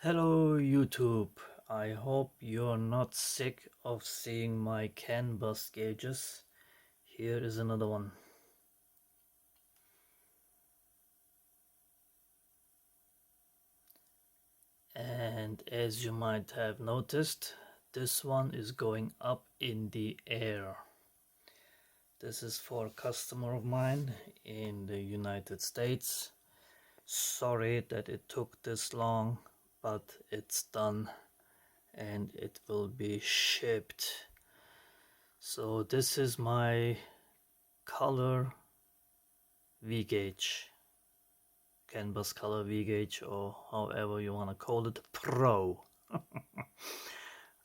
Hello YouTube, I hope you're not sick of seeing my CAN bus gauges. Here is another one. And as you might have noticed, this one is going up in the air. This is for a customer of mine in the United States. Sorry that it took this long, but it's done and it will be shipped. So this is my color V gauge, CAN bus color V gauge, or however you want to call it, Pro.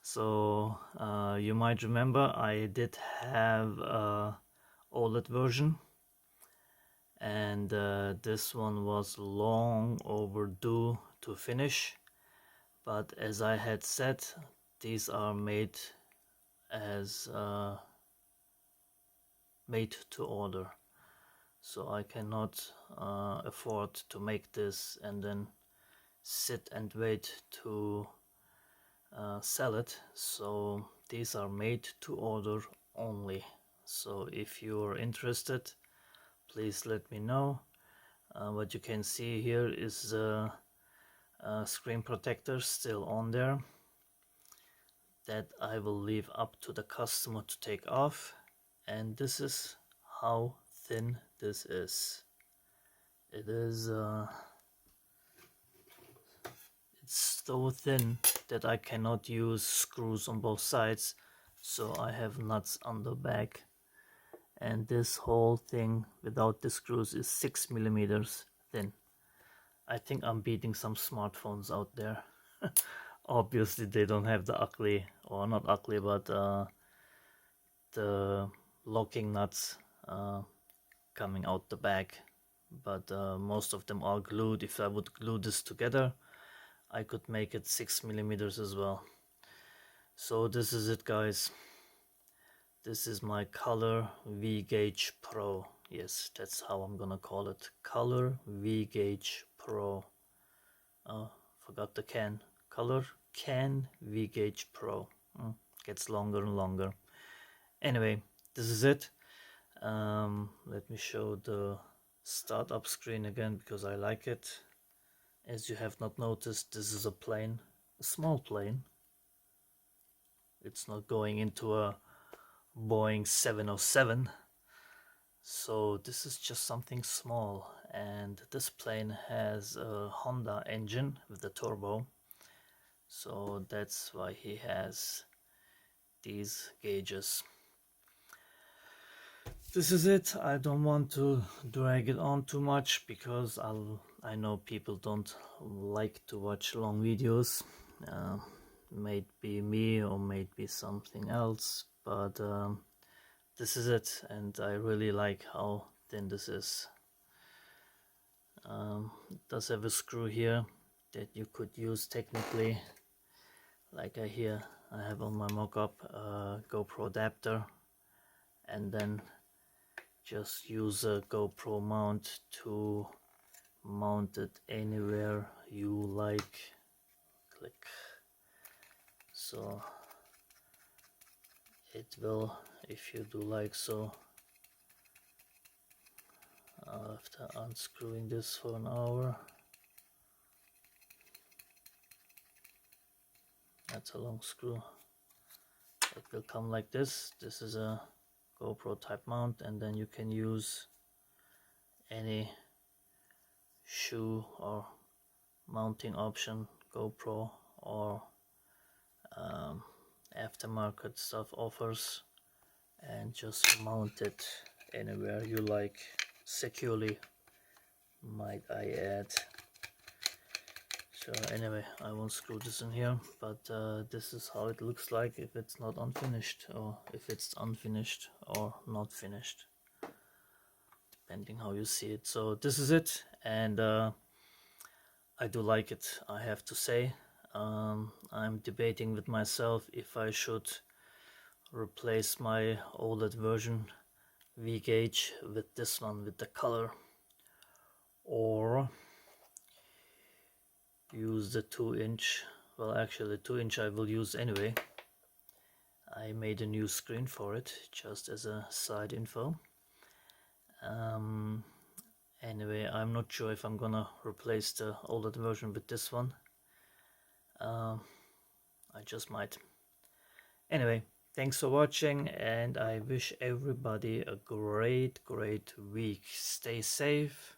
So you might remember I did have a OLED version, and this one was long overdue to finish, but as I had said, these are made as made to order, so I cannot afford to make this and then sit and wait to sell it. So these are made to order only. So if you're interested, please let me know. What you can see here is the screen protector still on there, that I will leave up to the customer to take off. And this is how thin this is. It is it's so thin that I cannot use screws on both sides, so I have nuts on the back, and this whole thing without the screws is 6 millimeters thin. I think I'm beating some smartphones out there. Obviously they don't have the ugly, or not ugly, but the locking nuts coming out the back, but most of them are glued. If I would glue this together, I could make it 6 millimeters as well. So this is it, guys. This is my Color V Gauge Pro. Yes, that's how I'm gonna call it. Color V Gauge Pro. Forgot the CAN. Color CAN V Gauge Pro. Gets longer and longer. Anyway, this is it. Let me show the startup screen again because I like it. As you have not noticed, this is a plane, a small plane. It's not going into a Boeing 707. So this is just something small, and this plane has a Honda engine with the turbo. So that's why he has these gauges. This is it. I don't want to drag it on too much because I know people don't like to watch long videos. May be me or may be something else, but this is it, and I really like how thin this is. It does have a screw here that you could use technically, like I have on my mock-up GoPro adapter, and then just use a GoPro mount to mount it anywhere you like. Click. So it will, if you do like so. After unscrewing this for an hour, that's a long screw. It will come like this. This is a GoPro type mount, and then you can use any shoe or mounting option GoPro or aftermarket stuff offers, and just mount it anywhere you like, securely, might I add. So anyway, I won't screw this in here, but this is how it looks like if it's not unfinished, or if it's unfinished or not finished, depending how you see it. So this is it, and I do like it, I have to say. I'm debating with myself if I should replace my OLED version V gauge with this one with the color, or use the 2-inch. Well, actually the 2-inch I will use anyway. I made a new screen for it, just as a side info. Anyway, I'm not sure if I'm gonna replace the older version with this one. I just might. Anyway, thanks for watching, and I wish everybody a great week. Stay safe,